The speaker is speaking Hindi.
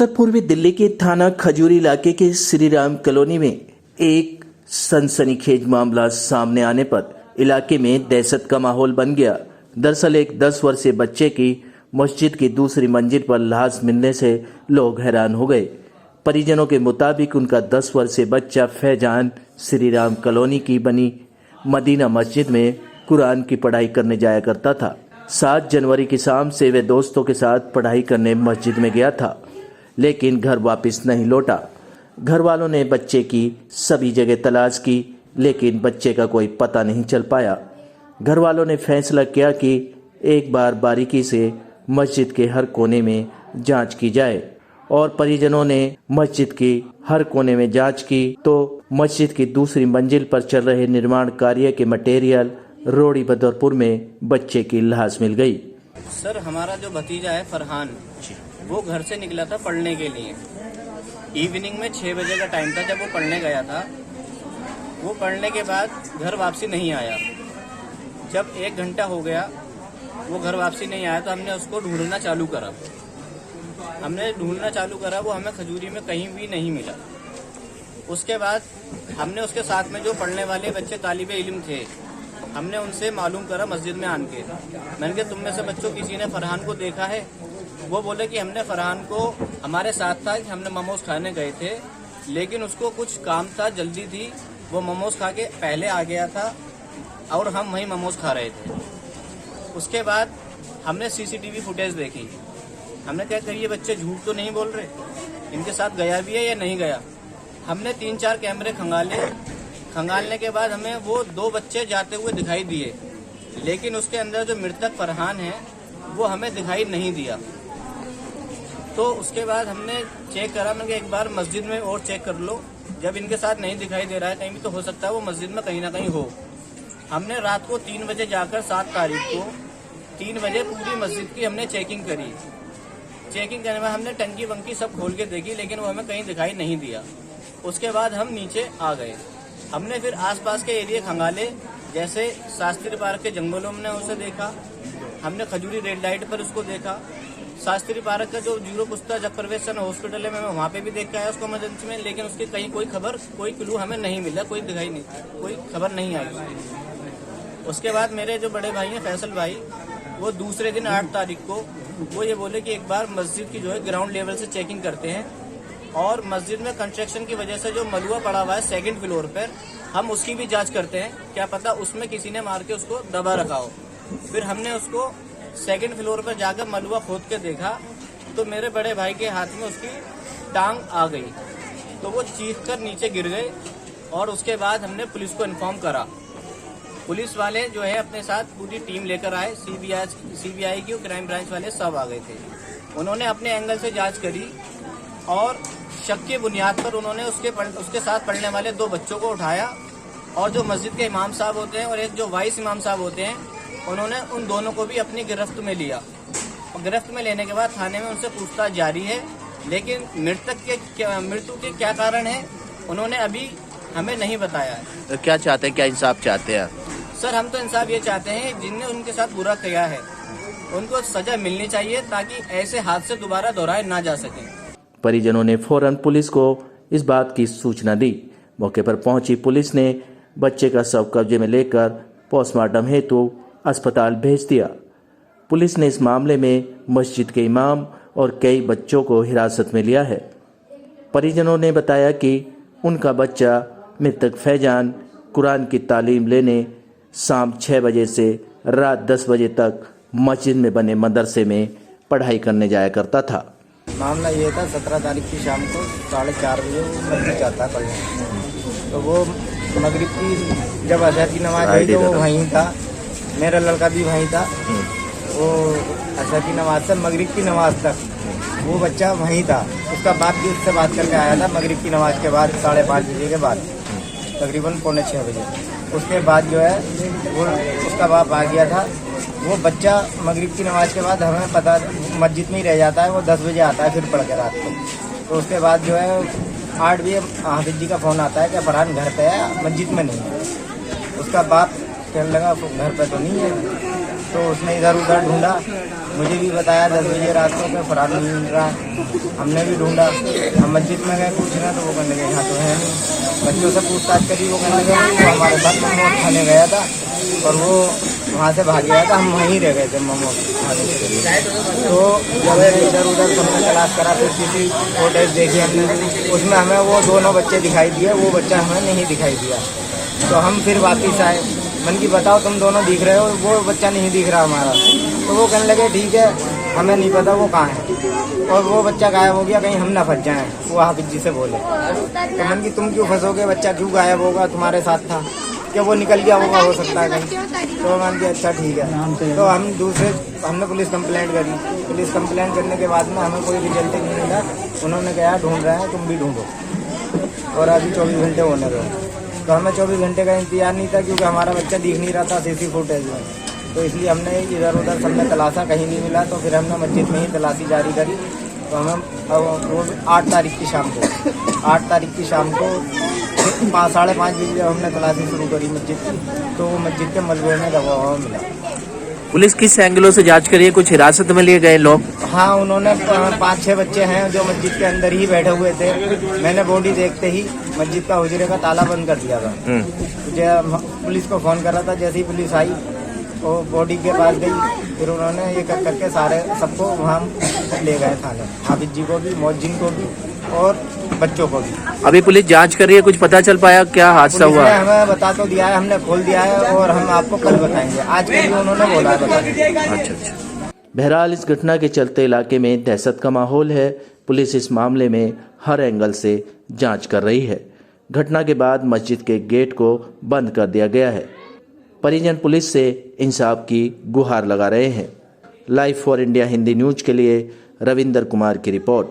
उत्तर पूर्वी दिल्ली के थाना खजूरी इलाके के श्री राम कॉलोनी में एक सनसनीखेज मामला सामने आने पर इलाके में दहशत का माहौल बन गया। दरअसल एक 10 वर्षीय बच्चे की मस्जिद की दूसरी मंजिल पर लाश मिलने से लोग हैरान हो गए। परिजनों के मुताबिक उनका 10 वर्षीय बच्चा फैजान श्री राम कॉलोनी की बनी मदीना मस्जिद में कुरान की पढ़ाई करने जाया करता था। 7 जनवरी की शाम से वे दोस्तों के साथ पढ़ाई करने मस्जिद में गया था, लेकिन घर वापस नहीं लौटा। घर वालों ने बच्चे की सभी जगह तलाश की, लेकिन बच्चे का कोई पता नहीं चल पाया। घर वालों ने फैसला किया कि एक बार बारीकी से मस्जिद के हर कोने में जांच की जाए और परिजनों ने मस्जिद की हर कोने में जांच की तो मस्जिद की दूसरी मंजिल पर चल रहे निर्माण कार्य के मटेरियल रोड़ी बदरपुर में बच्चे की लाश मिल गई। सर, हमारा जो भतीजा है फरहान, वो घर से निकला था पढ़ने के लिए। इवनिंग में 6 बजे का टाइम था जब वो पढ़ने गया था। वो पढ़ने के बाद घर वापसी नहीं आया। जब 1 घंटा हो गया वो घर वापसी नहीं आया तो हमने उसको ढूंढना चालू करा। वो हमें खजूरी में कहीं भी नहीं मिला। उसके बाद हमने उसके साथ में जो पढ़ने वाले बच्चे तालिबे इल्म थे, हमने उनसे मालूम करा मस्जिद में आन के। मैंने कहा, तुम में से बच्चों किसी ने फरहान को देखा है? वो बोले कि हमने फरहान को, हमारे साथ था कि हमने मोमोज खाने गए थे, लेकिन उसको कुछ काम था, जल्दी थी, वो मोमोज खा के पहले आ गया था और हम वहीं मोमोज खा रहे थे। उसके बाद हमने सीसीटीवी फुटेज देखी। हमने क्या कहा, ये बच्चे झूठ तो नहीं बोल रहे, इनके साथ गया भी है या नहीं गया। हमने 3-4 कैमरे खंगालने के बाद हमें वो 2 बच्चे जाते हुए दिखाई दिए, लेकिन उसके अंदर जो मृतक फरहान है वो हमें दिखाई नहीं दिया। तो उसके बाद हमने चेक करा, मैंने एक बार मस्जिद में और चेक कर लो, जब इनके साथ नहीं दिखाई दे रहा है कहीं भी तो हो सकता है वो मस्जिद में कहीं ना कहीं हो। हमने रात को 3 बजे जाकर 7 तारीख को 3 बजे पूरी मस्जिद की हमने चेकिंग करी। चेकिंग करने में हमने टंकी वंकी सब खोल के देखी, लेकिन वो हमें कहीं दिखाई नहीं दिया। उसके बाद हम नीचे आ गए। हमने फिर आसपास के एरिया खंगाले, जैसे शास्त्री पार्क के जंगलों में उसे देखा, हमने खजूरी रेड लाइट पर उसको देखा। शास्त्री पार्क का जो जीरो पुस्ता जब प्रवेशन हॉस्पिटल है, मैं वहाँ पे भी देख के आया उसको इमरजेंसी में, लेकिन उसकी कहीं कोई खबर, कोई क्लू हमें नहीं मिला, कोई दिखाई नहीं, कोई खबर नहीं आई। उसके बाद मेरे जो बड़े भाई हैं फैसल भाई, वो दूसरे दिन 8 तारीख को वो ये बोले कि एक बार मस्जिद की जो है ग्राउंड लेवल से चेकिंग करते हैं और मस्जिद में कंस्ट्रक्शन की वजह से जो मलुआ पड़ा हुआ है 2nd फ्लोर पर, हम उसकी भी जांच करते हैं, क्या पता उसमें किसी ने मार के उसको दबा रखा हो। फिर हमने उसको 2nd फ्लोर पर जाकर मलुआ खोद के देखा तो मेरे बड़े भाई के हाथ में उसकी टांग आ गई, तो वो चीख कर नीचे गिर गए। और उसके बाद हमने पुलिस को इन्फॉर्म करा। पुलिस वाले जो है अपने साथ पूरी टीम लेकर आए, सीबीआई की और क्राइम ब्रांच वाले सब आ गए थे। उन्होंने अपने एंगल से जांच करी और शक की बुनियाद पर उन्होंने उसके साथ पढ़ने वाले 2 बच्चों को उठाया और जो मस्जिद के इमाम साहब होते हैं और एक जो वाइस इमाम साहब होते हैं, उन्होंने उन दोनों को भी अपनी गिरफ्त में लिया। और गिरफ्त में लेने के बाद थाने में उनसे पूछताछ जारी है, लेकिन मृत्यु के क्या कारण है उन्होंने अभी हमें नहीं बताया है। तो क्या चाहते हैं, क्या इंसाफ चाहते हैं? सर, हम तो इंसाफ ये चाहते हैं, जिनने उनके साथ बुरा किया है उनको सजा मिलनी चाहिए ताकि ऐसे हादसे दोबारा दोहराए ना जा सके। परिजनों ने फौरन पुलिस को इस बात की सूचना दी। मौके पर पहुंची पुलिस ने बच्चे का शव कब्जे में लेकर पोस्टमार्टम हेतु अस्पताल भेज दिया। पुलिस ने इस मामले में मस्जिद के इमाम और कई बच्चों को हिरासत में लिया है। परिजनों ने बताया कि उनका बच्चा मृतक फैजान कुरान की तालीम लेने शाम 6 बजे से रात 10 बजे तक मस्जिद में बने मदरसे में पढ़ाई करने जाया करता था। मामला ये था, 17 तारीख की शाम को 4:30 बजे वो मस्जिद जाता पढ़ने। तो वो मगरिब की जब असर की नमाज हुई तो वो वहीं था, मेरा लड़का भी वहीं था। वो असर की नमाज से मगरिब की नमाज तक वो बच्चा वहीं था। उसका बाप भी उससे बात करके आया था मगरिब की नमाज के बाद 5:30 बजे के बाद, तकरीबन 5:45 बजे। उसके बाद जो है वो उसका बाप आ गया था। वो बच्चा मगरिब की नमाज के बाद हमें पता मस्जिद में ही रह जाता है, वो 10 बजे आता है फिर पढ़ के रात को। तो उसके बाद जो है 8 बजे हाफिज जी का फ़ोन आता है कि फरहान घर पे है, मस्जिद में नहीं है। उसका बाप कहने लगा घर पे तो नहीं है। तो उसने इधर उधर ढूंढा, मुझे भी बताया 10 बजे रात को कि फरार नहीं मिल रहा है। हमने भी ढूंढा, हम मस्जिद में गए पूछना तो वो कहने लगे यहाँ तो है नहीं। बच्चों से पूछताछ करी, वो कहने लगे वो हमारे साथ मोमोज खाने गया था और वो वहाँ से भाग गया था, हम वहीं रह गए थे मोमोज खाने के लिए। तो जब इधर उधर सबने तलाश करा, फिर किसी फुटेज देखी हमने, उसमें हमें वो दोनों बच्चे दिखाई दिए, वो बच्चा हमें नहीं दिखाई दिया। तो हम फिर वापस आए, मन की बताओ तुम दोनों दिख रहे हो, वो बच्चा नहीं दिख रहा हमारा। तो वो कहने लगे ठीक है, हमें नहीं पता वो कहाँ है और वो बच्चा गायब हो गया, कहीं हम ना फंस जाएं। वो हाफिज जी से बोले, तो मन की तुम क्यों फंसोगे, बच्चा क्यों गायब होगा, तुम्हारे साथ था क्या, वो निकल गया होगा, हो सकता है कहीं। तो मान के अच्छा ठीक है। तो हमने पुलिस कंप्लेंट करी। पुलिस कंप्लेंट करने के बाद में हमें कोई रिजल्ट नहीं मिला। उन्होंने कहा ढूंढ रहे हैं, तुम भी ढूंढो और अभी 24 घंटे होने दो। तो हमें 24 घंटे का इंतजार नहीं था, क्योंकि हमारा बच्चा दिख नहीं रहा था सीसी फुटेज में। तो इसलिए हमने इधर उधर सबने तलाशा, कहीं नहीं मिला। तो फिर हमने मस्जिद में ही तलाशी जारी करी। तो हमें वो 8 तारीख की शाम को 5:30 बजे जब हमने तलाशी शुरू करी मस्जिद की, तो वो मस्जिद के मलबे में दबा हुआ मिला। पुलिस किस एंगलों से जांच करी है, कुछ हिरासत में लिए गए लोग? हाँ, उन्होंने 5-6 बच्चे हैं जो मस्जिद के अंदर ही बैठे हुए थे। मैंने बॉडी देखते ही मस्जिद का हुजरे का ताला बंद कर दिया था। जब पुलिस को फोन करा था, जैसे ही पुलिस आई वो बॉडी के पास गई, फिर उन्होंने ये करके सारे सबको वहाँ ले गए थाने, हाफिज जी को भी, मौजिन को भी और बच्चों को भी। अभी पुलिस जांच कर रही है, कुछ पता चल पाया क्या हादसा पुलिस हुआ? ने हमें बता तो दिया है, हमने खोल दिया है और हम आपको कल बताएंगे। आज के लिए उन्होंने बोला है बताएंगे। अच्छा। बहरहाल इस घटना के चलते इलाके में दहशत का माहौल है। पुलिस इस मामले में हर एंगल से जांच कर रही है। घटना के बाद मस्जिद के गेट को बंद कर दिया गया है। परिजन पुलिस से इंसाफ की गुहार लगा रहे हैं। Live for India Hindi news के लिए रविंदर कुमार की रिपोर्ट।